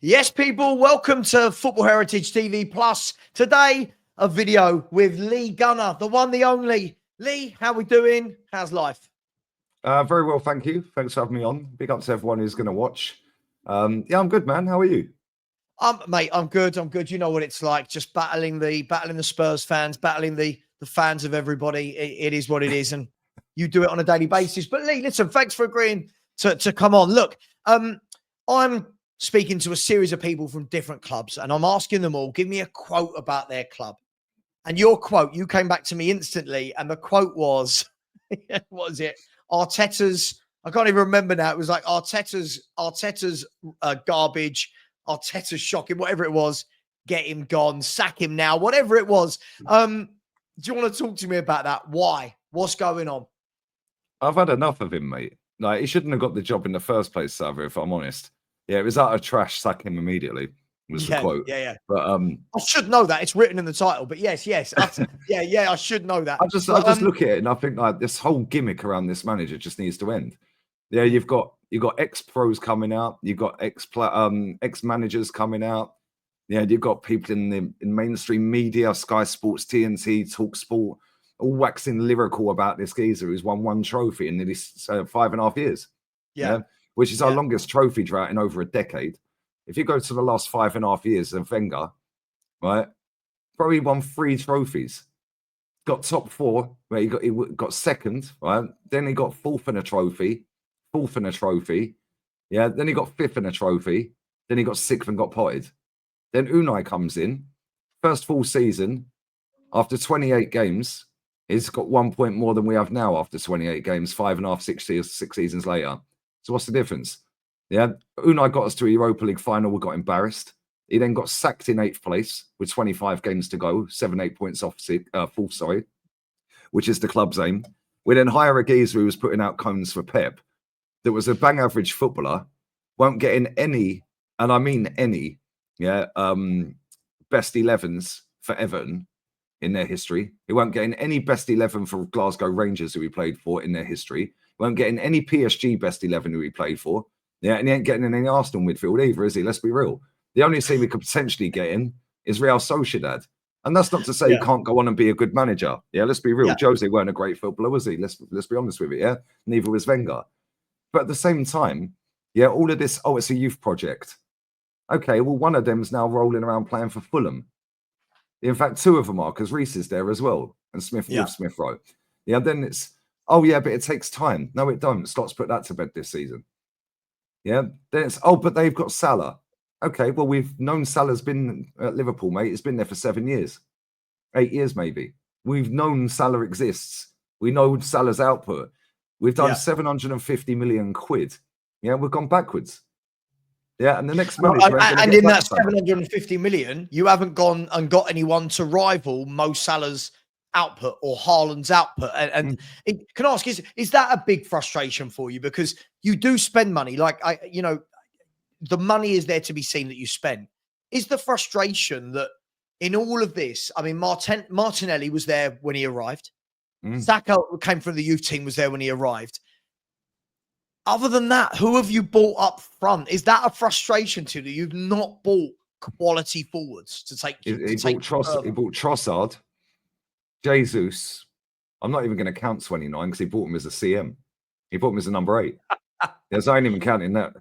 Yes, people, welcome to Football Heritage TV Plus. Today, a video with Lee Gunner, the one, the only. Lee, how we doing? How's life? Very well, thank you. Thanks for having me on. Big up to everyone who's going to watch. Yeah, I'm good, man. How are you? Mate, I'm good. You know what it's like, just battling the Spurs fans, battling the fans of everybody. It is what it is, and you do it on a daily basis. But Lee, listen, thanks for agreeing to come on. Look, I'm speaking to a series of people from different clubs, and I'm asking them all, give me a quote about their club. And your quote, you came back to me instantly, and the quote was, what was it? Arteta's, I can't even remember now. It was like Arteta's garbage, Arteta's shocking, whatever it was. Get him gone, sack him now, whatever it was. Do you want to talk to me about that? Why? What's going on? I've had enough of him, mate. Like, he shouldn't have got the job in the first place, Savva, if I'm honest. Yeah, it was out of trash, sack him immediately, was the quote. Yeah. But I should know that. It's written in the title, but yes. I should know that. I just look at it and I think like this whole gimmick around this manager just needs to end. Yeah, you've got ex-pros coming out, you've got ex-managers coming out. Yeah, you've got people in mainstream media, Sky Sports, TNT, Talk Sport, all waxing lyrical about this geezer who's won one trophy in nearly 5.5 years. Yeah, which is our longest trophy drought in over a decade. If you go to the last 5.5 years of Wenger, right, probably won 3 trophies. Got top 4, where he got second, right? Then he got fourth in a trophy. Yeah, then he got 5th in a trophy. Then he got 6th and got potted. Then Unai comes in, first full season, after 28 games, he's got 1 point more than we have now after 28 games, 5.5, 6 seasons later. So what's the difference? Yeah, Unai got us to a Europa League final. We got embarrassed. He then got sacked in 8th place with 25 games to go, 7-8 points off fourth, which is the club's aim. We then hire a geezer who was putting out cones for Pep, that was a bang average footballer, won't get in any, and I mean any, best 11s for Everton in their history. He won't get in any best 11 for Glasgow Rangers who he played for in their history. He won't get in any PSG best 11 who he played for. Yeah, and he ain't getting in any Arsenal midfield either, is he? Let's be real. The only team we could potentially get in is Real Sociedad. And that's not to say he can't go on and be a good manager. Yeah, let's be real. Jose weren't a great footballer, was he? Let's be honest with it, yeah? Neither was Wenger. But at the same time, all of this, it's a youth project. Okay, well, one of them's now rolling around playing for Fulham. In fact, 2 of them are, because Reece is there as well, and Smith Rowe. Yeah, then it's, but it takes time. No, it don't. Slots put that to bed this season. Yeah, then it's, but they've got Salah. Okay, well, we've known Salah's been at Liverpool, mate. It's been there for 7 years, 8 years maybe. We've known Salah exists. We know Salah's output. We've done 750 million quid. Yeah, we've gone backwards. Yeah, and the next manager. And in that 750 million, you haven't gone and got anyone to rival Mo Salah's output or Haaland's output. And can I ask, is that a big frustration for you? Because you do spend money. Like, the money is there to be seen that you spend. Is the frustration that in all of this, I mean, Martinelli was there when he arrived. Saka came from the youth team, was there when he arrived. Other than that, who have you bought up front? Is that a frustration to you? You've not bought quality forwards to take. He bought Trossard, Jesus. I'm not even going to count 29 because he bought him as a CM. He bought him as a number 8. Yes, I ain't even counting that.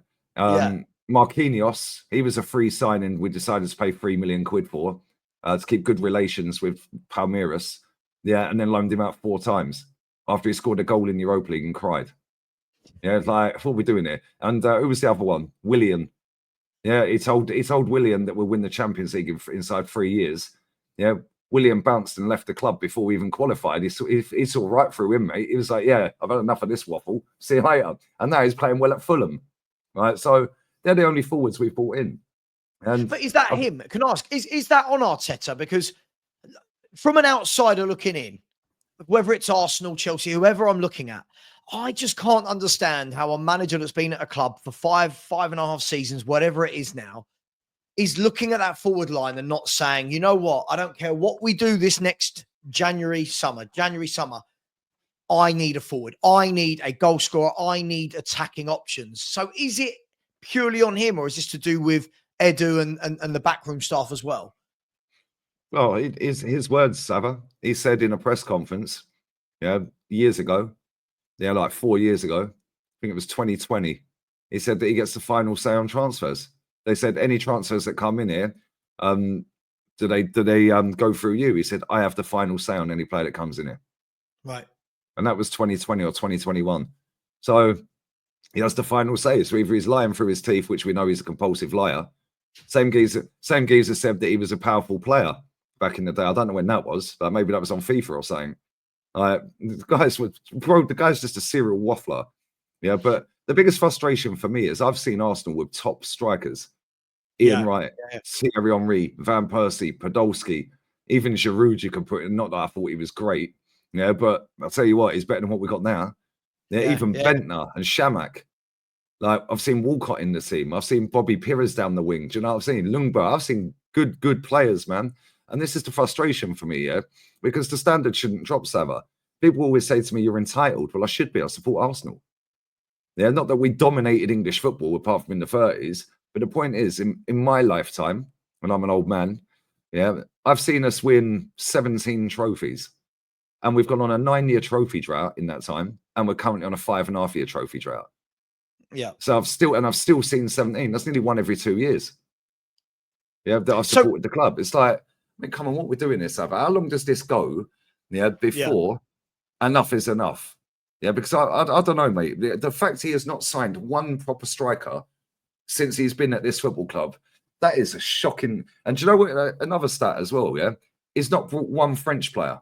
Marquinhos, he was a free signing. We decided to pay 3 million quid for to keep good relations with Palmeiras. Yeah, and then loaned him out 4 times after he scored a goal in Europa League and cried. Yeah, it's like, what are we doing here? And who was the other one? Willian. Yeah, he told Willian that we'll win the Champions League inside 3 years. Yeah, Willian bounced and left the club before we even qualified. He saw right through him, mate. He was like, yeah, I've had enough of this waffle. See you later. And now he's playing well at Fulham. Right, so they're the only forwards we've brought in. But is that him? Can I ask, is that on Arteta? Because from an outsider looking in, whether it's Arsenal, Chelsea, whoever I'm looking at, I just can't understand how a manager that's been at a club for 5.5 seasons, whatever it is now, is looking at that forward line and not saying, you know what, I don't care what we do this next January summer, I need a forward. I need a goal scorer. I need attacking options. So is it purely on him, or is this to do with Edu and the backroom staff as well? Well, his words, Savva. He said in a press conference, years ago, like 4 years ago, I think it was 2020. He said that he gets the final say on transfers. They said any transfers that come in here, do they go through you? He said, I have the final say on any player that comes in here. Right. And that was 2020 or 2021. So he has the final say. So either he's lying through his teeth, which we know he's a compulsive liar. Same geezer said that he was a powerful player back in the day. I don't know when that was, but maybe that was on FIFA or something. The guy's just a serial waffler. Yeah, but the biggest frustration for me is I've seen Arsenal with top strikers. Ian Wright, Thierry Henry, Van Persie, Podolski, even Giroud you can put in. Not that I thought he was great. Yeah, but I'll tell you what, he's better than what we got now. Even Bentner and Shamak. Like, I've seen Walcott in the team. I've seen Bobby Pires down the wing. Do you know what I've seen? Lungba. I've seen good players, man. And this is the frustration for me, because the standard shouldn't drop, Savva. People always say to me, you're entitled. Well, I should be. I support Arsenal. Yeah, not that we dominated English football apart from in the 30s. But the point is, in my lifetime, when I'm an old man, I've seen us win 17 trophies. And we've gone on a 9-year trophy drought in that time. And we're currently on a 5.5-year trophy drought. Yeah. So I've still seen 17. That's nearly one every 2 years. Yeah, that I've supported the club. It's like, I mean, come on, what we're doing this, Savva? How long does this go? Before enough is enough. Yeah, because I don't know, mate. The fact he has not signed one proper striker since he's been at this football club, that is a shocking. And do you know what? Another stat as well, he's not brought one French player.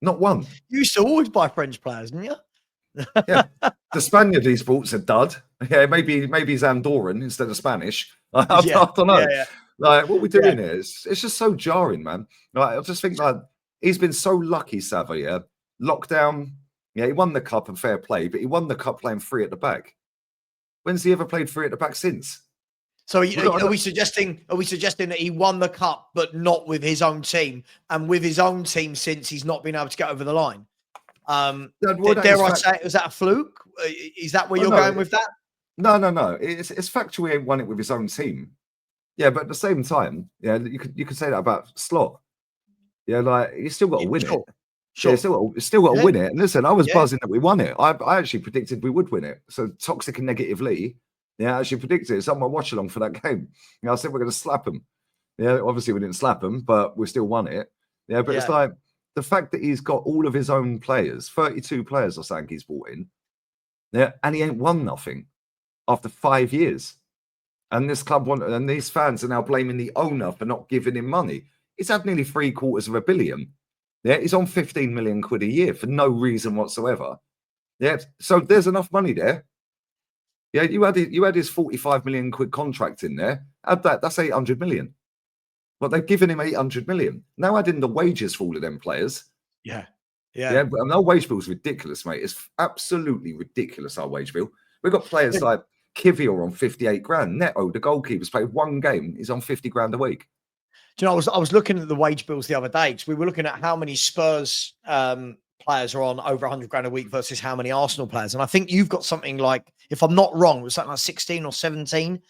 Not one. You used to always buy French players, didn't you? Yeah, the Spaniard he's bought's a dud. Yeah, maybe he's Andorran instead of Spanish. I don't know. Like, what we're doing here, it's just so jarring, man. Like, I just think like he's been so lucky, Savva. Lockdown. Yeah, he won the cup and fair play, but he won the cup playing 3 at the back. When's he ever played 3 at the back since? So are we suggesting that he won the cup, but not with his own team, and with his own team since he's not been able to get over the line? Dare I say, was that a fluke? Is that where you're going with that? No. It's factual he won it with his own team. Yeah, but at the same time, you could say that about Slot. Yeah, like he's still got to win it. Sure. Yeah, still got to win it. And listen, I was buzzing that we won it. I actually predicted we would win it. So toxic and negative Lee, I actually predicted it. Someone watch along for that game. I said we're going to slap them. Yeah, obviously we didn't slap them, but we still won it. Yeah, but it's like the fact that he's got all of his own players, 32 players or something he's brought in, and he ain't won nothing after 5 years. And this club and these fans are now blaming the owner for not giving him money. He's had nearly $750 million. Yeah, he's on 15 million quid a year for no reason whatsoever. Yeah, so there's enough money there. Yeah, you had his 45 million quid contract in there. Add that, that's 800 million. But they've given him 800 million. Now add in the wages for all of them players. Yeah. But our wage bill's ridiculous, mate. It's absolutely ridiculous, our wage bill. We've got players like Kivior on 58 grand. Neto, the goalkeeper's played 1 game. He's on 50 grand a week. Do you know, I was looking at the wage bills the other day because we were looking at how many Spurs players are on over 100 grand a week versus how many Arsenal players. And I think you've got something like, if I'm not wrong, it was something like 16 or 17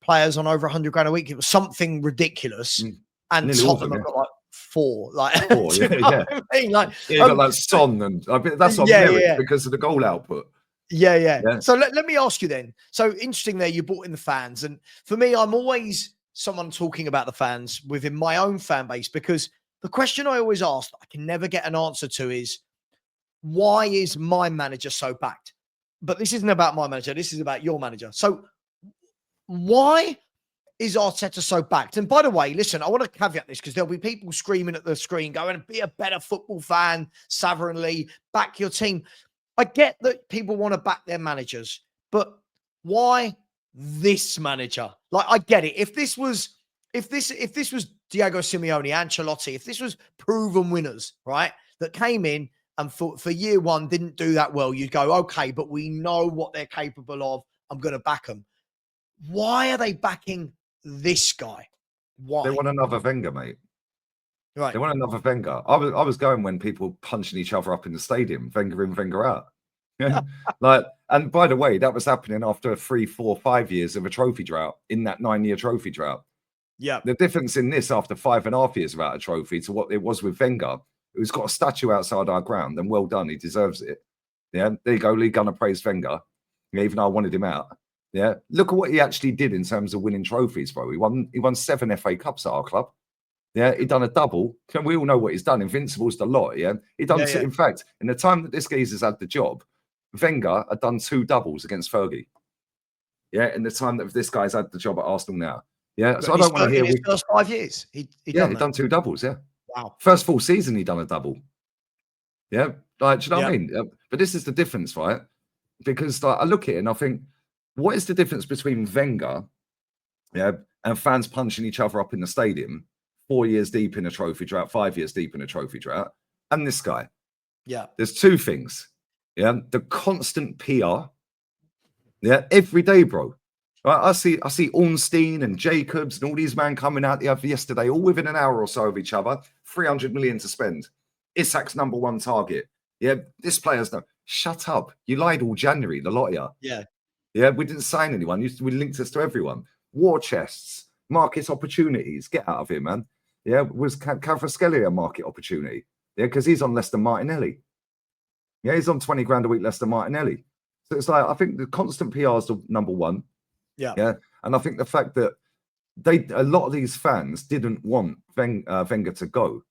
players on over 100 grand a week. It was something ridiculous. And nearly Tottenham have got like 4. Like, 4, I mean? Like, got like Son, and I mean, that's on merit because of the goal output. Yeah. So let me ask you then. So interesting there, you brought in the fans. And for me, I'm always someone talking about the fans within my own fan base, because the question I always ask that I can never get an answer to is, why is my manager so backed? But this isn't about my manager. This is about your manager. So why is Arteta so backed? And by the way, listen, I want to caveat this because there'll be people screaming at the screen going, be a better football fan, Savva and Lee, back your team. I get that people want to back their managers, but why this manager? Like, I get it. If this was Diego Simeone, Ancelotti, if this was proven winners, right, that came in and for year 1 didn't do that well, you'd go, okay, but we know what they're capable of. I'm going to back them. Why are they backing this guy? Why? They want another Wenger, mate. Right. They want another Wenger. I was going when people punching each other up in the stadium, Wenger in, Wenger out. Like, and by the way, that was happening after 3, 4, 5 years of a trophy drought in that 9-year trophy drought. Yeah. The difference in this after 5.5 years without a trophy to what it was with Wenger, who's got a statue outside our ground, and well done, he deserves it. Yeah, there you go, Lee Gunner praised Wenger. Yeah, even though I wanted him out. Yeah, look at what he actually did in terms of winning trophies, bro. He won 7 FA Cups at our club. Yeah, he done a double. We all know what he's done. Invincible's the lot. Yeah, he done. In fact, in the time that this geezer's had the job, Wenger had done 2 doubles against Fergie. Yeah, in the time that this guy's had the job at Arsenal now. Yeah, so I don't want to hear. In his first 5 years, he done 2 doubles. Yeah, wow. First full season, he done a double. Yeah, like, do you know what I mean? But this is the difference, right? Because like, I look at it and I think, what is the difference between Wenger, and fans punching each other up in the stadium 4 years deep in a trophy drought, 5 years deep in a trophy drought, and this guy? Yeah, there's 2 things. Yeah, the constant PR. Yeah, every day, bro. Right, I see Ornstein and Jacobs and all these men coming out the other yesterday, all within an hour or so of each other. 300 million to spend. Isak's #1 target. Yeah, this player's no. Shut up. You lied all January, the lot of you. Yeah. Yeah, we didn't sign anyone. We linked us to everyone. War chests, market opportunities. Get out of here, man. Yeah, was Kvaratskhelia a market opportunity? Yeah, because he's on less than Martinelli. Yeah, he's on 20 grand a week less than Martinelli. So it's like, I think the constant PR is the #1. Yeah. Yeah. And I think the fact that a lot of these fans didn't want Wenger to go.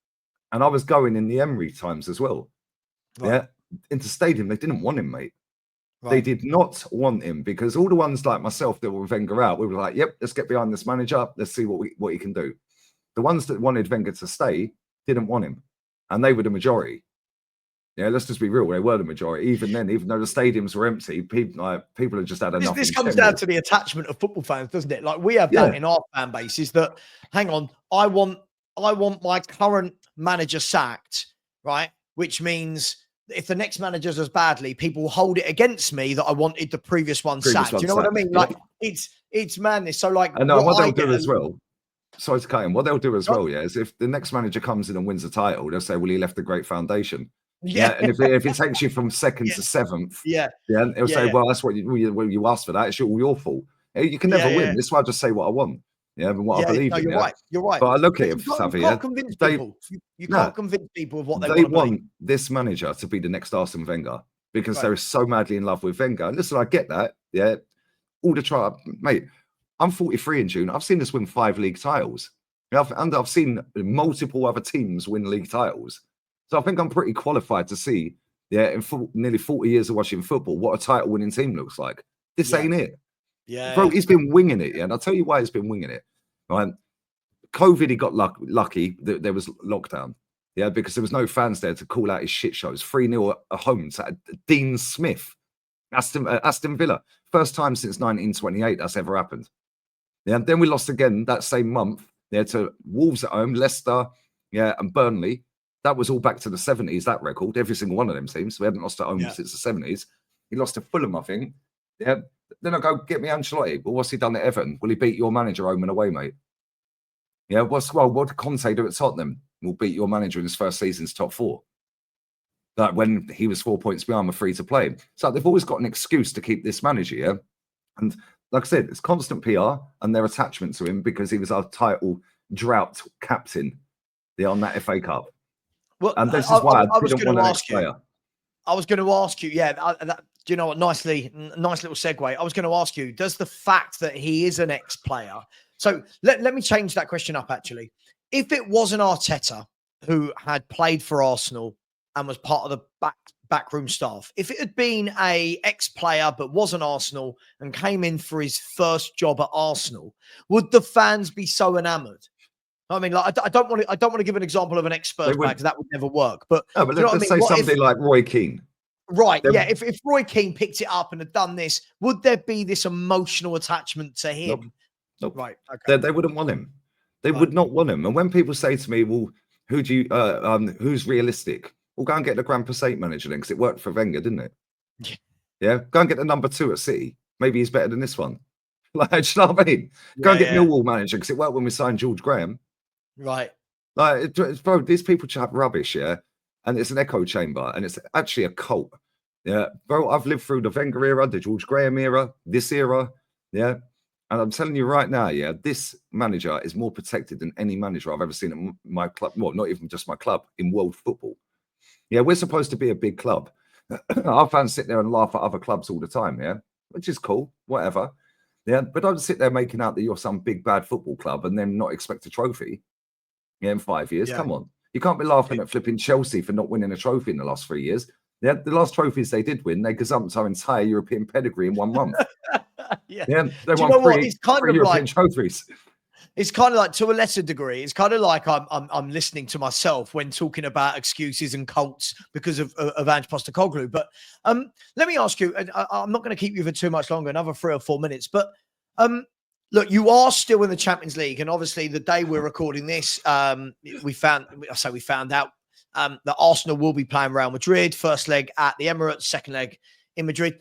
And I was going in the Emery times as well. Right. Yeah. Into stadium, they didn't want him, mate. Right. They did not want him, because all the ones like myself that were Wenger out, we were like, yep, let's get behind this manager. Let's see what he can do. The ones that wanted Wenger to stay didn't want him. And they were the majority. Yeah, let's just be real. They were the majority. Even then, even though the stadiums were empty, people have just had enough. This comes down to the attachment of football fans, doesn't it? Like, we have that in our fan base, is that, hang on, I want my current manager sacked, right? Which means if the next manager does badly, people will hold it against me that I wanted the previous one sacked. Do you know what I mean? Like, it's madness. So, like, I know what they'll do as well. Sorry to cut in. What they'll do as well, is if the next manager comes in and wins the title, they'll say, well, he left a great foundation. Yeah, and if it takes you from 2nd to 7th, it'll say, well, that's what you asked for. That it's all your fault. You can never win. This is why I just say what I want. Yeah, and what I believe in. You're right. You're right. But I look at it, Savva. You can't convince people. You can't convince people of what they want this manager to be the next Arsene Wenger, because they're so madly in love with Wenger. And listen, I get that. Yeah, all the try, mate. I'm 43 in June. I've seen us win 5 league titles. And I've seen multiple other teams win league titles. So I think I'm pretty qualified to see, in nearly 40 years of watching football, what a title-winning team looks like. This ain't it. Yeah, bro, he's been winging it, and I'll tell you why he's been winging it. Right? COVID, he got lucky that there was lockdown, because there was no fans there to call out his shit shows. 3-0 at home to Dean Smith, Aston Villa. First time since 1928 that's ever happened. Yeah, then we lost again that same month to Wolves at home, Leicester, and Burnley. That was all back to the 70s, that record. Every single one of them teams. We hadn't lost at home since the 70s. He lost to Fulham, I think. Yeah. Then I go, get me Ancelotti. Well, what's he done at Everton? Will he beat your manager home and away, mate? Yeah. What did Conte do at Tottenham? Will beat your manager in his first season's top 4. Like when he was 4 points behind with free to play. So they've always got an excuse to keep this manager, yeah? And like I said, it's constant PR and their attachment to him because he was our title drought captain on that FA Cup. Well, and this is why I was didn't want an ex-player. I was going to ask you, do you know what? Nice little segue. I was going to ask you, does the fact that he is an ex-player, so let me change that question up, actually. If it wasn't Arteta who had played for Arsenal and was part of the backroom staff, if it had been a ex-player but wasn't Arsenal and came in for his first job at Arsenal, would the fans be so enamoured? I mean, like, I don't want to give an example of an expert because that would never work. But, let's say somebody like Roy Keane. Right, If Roy Keane picked it up and had done this, would there be this emotional attachment to him? Nope. Right. Okay. They wouldn't want him. They would not want him. And when people say to me, "Well, who's realistic?" Well, go and get the Grand Passate manager then, because it worked for Wenger, didn't it? Yeah. Go and get the number 2 at City. Maybe he's better than this one. Like, do you know what I mean? Go and get Millwall manager, because it worked when we signed George Graham. Right. Like, bro, these people chat rubbish, and it's an echo chamber, and it's actually a cult. Yeah, bro, I've lived through the Wenger era, the George Graham era, this era. Yeah. And I'm telling you right now, yeah, this manager is more protected than any manager I've ever seen at my club. Well, not even just my club, in world football. Yeah, we're supposed to be a big club. Our fans sit there and laugh at other clubs all the time, yeah, which is cool, whatever. Yeah, but don't sit there making out that you're some big bad football club and then not expect a trophy. Yeah, in 5 years. Yeah. Come on. You can't be laughing at flipping Chelsea for not winning a trophy in the last 3 years. Yeah, the last trophies they did win, they gazumped our entire European pedigree in 1 month. Yeah. Yeah, they Do you won know what? three It's kind of European like trophies. it's kind of like, to a lesser degree, it's kind of like I'm listening to myself when talking about excuses and cults because of Ange Postecoglou. But let me ask you, and I'm not going to keep you for too much longer, another 3 or 4 minutes. But look, you are still in the Champions League, and obviously the day we're recording this, we found out that Arsenal will be playing Real Madrid, first leg at the Emirates, second leg in Madrid.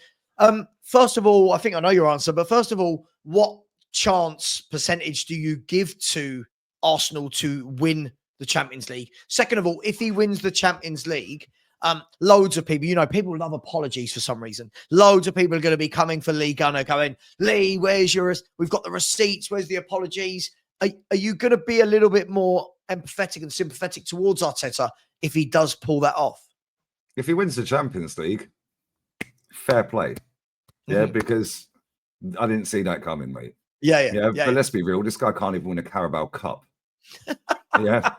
First of all, I think I know your answer, but first of all, what chance percentage do you give to Arsenal to win the Champions League? Second of all, if he wins the Champions League, loads of people, people love apologies for some reason. Loads of people are going to be coming for Lee Gunner, going, Lee, where's we've got the receipts, where's the apologies? Are you going to be a little bit more empathetic and sympathetic towards Arteta if he does pull that off? If he wins the Champions League, fair play. Yeah, because I didn't see that coming, mate. Yeah. But let's be real. This guy can't even win a Carabao Cup. Yeah.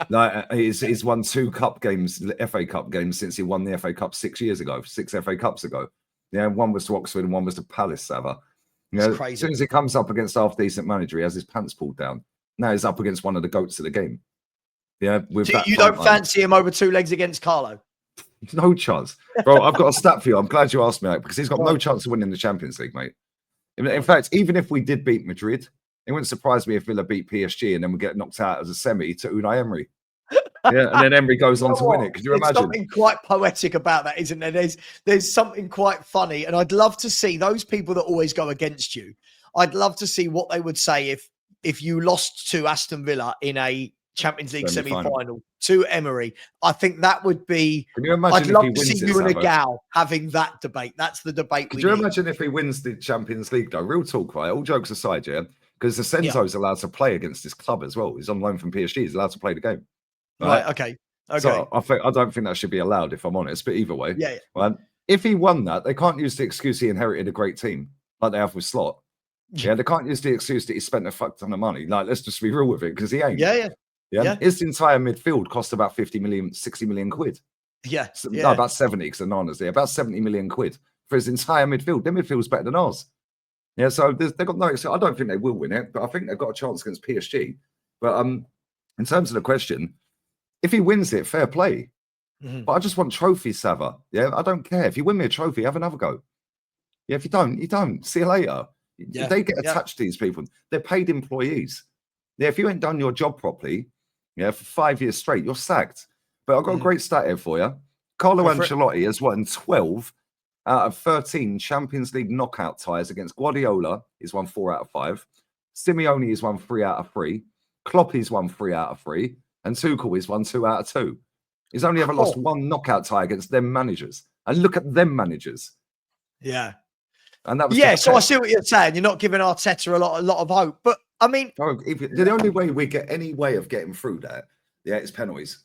Like, he's won 2 cup games, FA Cup games, since he won the FA Cup 6 years ago, 6 FA Cups ago. Yeah, one was to Oxford and one was to Palace, Savva. As soon as he comes up against half-decent manager, he has his pants pulled down. Now he's up against one of the goats of the game. Yeah, with so you don't fancy him over 2 legs against Carlo? No chance. Bro, I've got a stat for you. I'm glad you asked me that, because he's got no chance of winning the Champions League, mate. In fact, even if we did beat Madrid, it wouldn't surprise me if Villa beat PSG and then we get knocked out as a semi to Unai Emery. Yeah, and then Emery goes on to win it. Could you imagine? There's something quite poetic about that, isn't there? There's something quite funny, and I'd love to see those people that always go against you. I'd love to see what they would say if you lost to Aston Villa in a Champions League semi-final to Emery. I think that would be. Can you imagine? I'd love to see you and a gal having that debate. That's the debate. Could you imagine if he wins the Champions League, though? Real talk, right? All jokes aside, yeah, because Senzo's allowed to play against his club as well. He's on loan from PSG. He's allowed to play the game. Right. Okay. So I don't think that should be allowed, if I'm honest. But either way, yeah. Right? If he won that, they can't use the excuse he inherited a great team like they have with Slot. Yeah, they can't use the excuse that he spent a fuck ton of money. Like, let's just be real with it, because he ain't. Yeah. His entire midfield cost about 60 million quid. Yeah. No, about 70, because the Nanas there. About 70 million quid for his entire midfield. Their midfield's better than ours. Yeah, so they've got no. So I don't think they will win it, but I think they've got a chance against PSG. But in terms of the question, if he wins it, fair play. But I just want trophies, Savva. Yeah, I don't care. If you win me a trophy, have another go. Yeah, if you don't, you don't. See you later. Yeah. They get attached to these people. They're paid employees. Yeah, if you ain't done your job properly, for 5 years straight, you're sacked. But I've got a great stat here for you. Carlo Ancelotti has won 12 out of 13 Champions League knockout ties against Guardiola. He's won 4 out of 5. Simeone has won 3 out of 3. Klopp has won 3 out of 3. And Tuchel has won 2 out of 2. He's only ever lost 1 knockout tie against them managers. And look at them managers. Yeah. And that was so I see what you're saying. You're not giving Arteta a lot of hope. But I mean, the only way we get any way of getting through that, is penalties.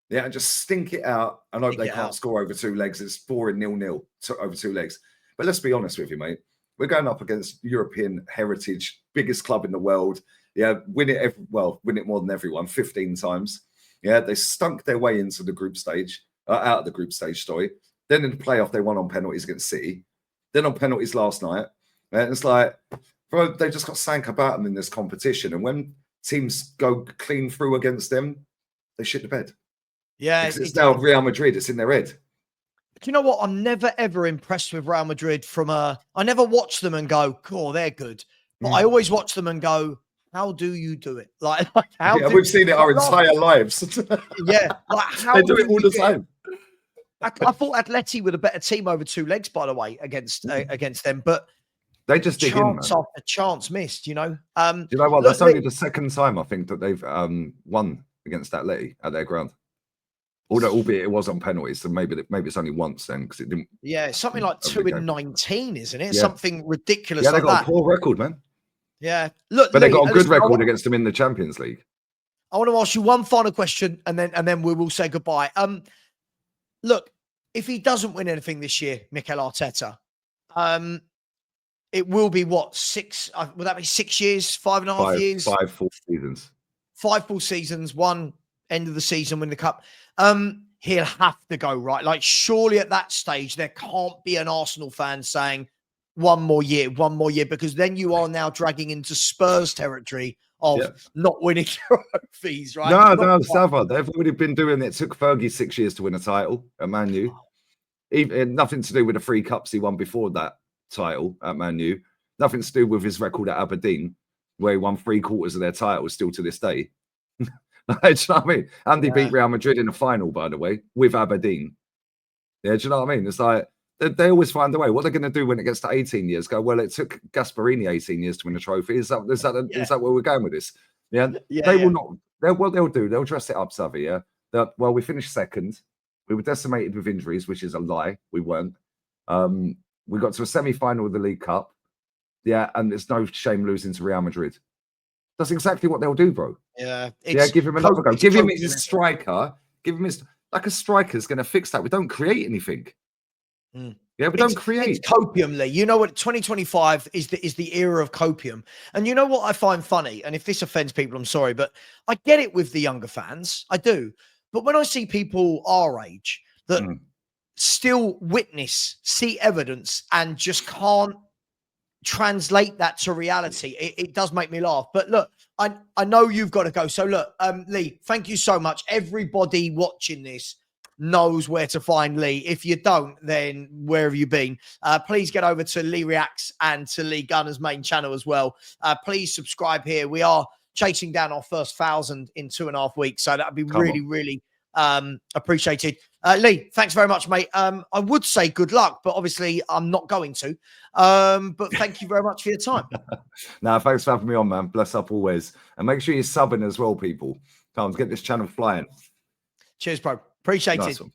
Yeah, and just stink it out and hope they can't score over 2 legs. It's boring 0-0 over 2 legs. But let's be honest with you, mate. We're going up against European heritage, biggest club in the world. Yeah, win it more than everyone, 15 times. Yeah, they stunk their way into the group stage, out of the group stage, sorry. Then in the playoff, they won on penalties against City. Then on penalties last night. And it's like, bro, they just got sank about them in this competition. And when teams go clean through against them, they shit the bed. Yeah. It's now Real Madrid. It's in their head. Do you know what? I'm never, ever impressed with Real Madrid I never watch them and go, cool, they're good. But I always watch them and go, how do you do it? Like how? Yeah, we've seen it our entire lives. Yeah. Like, how they do it all the time. I thought Atleti were the better team over 2 legs, by the way, against them. But they just dig in, man. After chance missed, you know. Do you know what? That's only the second time I think that they've won against Atleti at their ground. Although, albeit it was on penalties, so maybe it's only once then because it didn't. Yeah, something like 2 in 19, isn't it? Yeah. Something ridiculous. Yeah, they like got that. a poor record, man. Yeah, look, But Lee, they got a good listen, record against them in the Champions League. I want to ask you one final question, and then we will say goodbye. Look, if he doesn't win anything this year, Mikel Arteta, it will be what, 6? Would that be 6 years, 5.5 years? 5 full seasons. 5 full seasons, one end of the season, win the cup. He'll have to go, right? Like, surely at that stage, there can't be an Arsenal fan saying one more year, because then you are now dragging into Spurs territory of not winning trophies, right? No, Savva, they've already been doing it. It took Fergie 6 years to win a title at Man U. Even nothing to do with the 3 cups he won before that title at Man U. Nothing to do with his record at Aberdeen, where he won 3/4 of their titles still to this day. Do you know what I mean? And he beat Real Madrid in the final, by the way, with Aberdeen. Yeah, do you know what I mean? It's like they always find a way. What they're going to do when it gets to 18 years? Go, well, it took Gasperini 18 years to win a trophy. Is that where we're going with this? Yeah, they will not. What they'll do, they'll dress it up, Savvy. Yeah, well, we finished second. We were decimated with injuries, which is a lie. We weren't. We got to a semi-final of the League Cup. Yeah, and it's no shame losing to Real Madrid. That's exactly what they'll do, bro. Yeah. Give him another go. Give him his striker. Give him his, like, a striker's going to fix that. We don't create anything. Yeah, we don't create. It's copium, Lee. You know what? 2025 is the era of copium. And you know what I find funny? And if this offends people, I'm sorry, but I get it with the younger fans. I do. But when I see people our age that still see evidence and just can't translate that to reality, it does make me laugh. But look, I know you've got to go. So look, Lee, thank you so much. Everybody watching this knows where to find Lee. If you don't, then where have you been? Please get over to Lee Reacts and to Lee Gunner's main channel as well. Please subscribe here. We are chasing down our first 1,000 in 2.5 weeks. So that'd be really appreciated. Lee, thanks very much, mate. I would say good luck, but obviously I'm not going to. But thank you very much for your time. No, thanks for having me on, man. Bless up always. And make sure you're subbing as well, people. Come on, let's get this channel flying. Cheers, bro. Appreciate it. Nice one.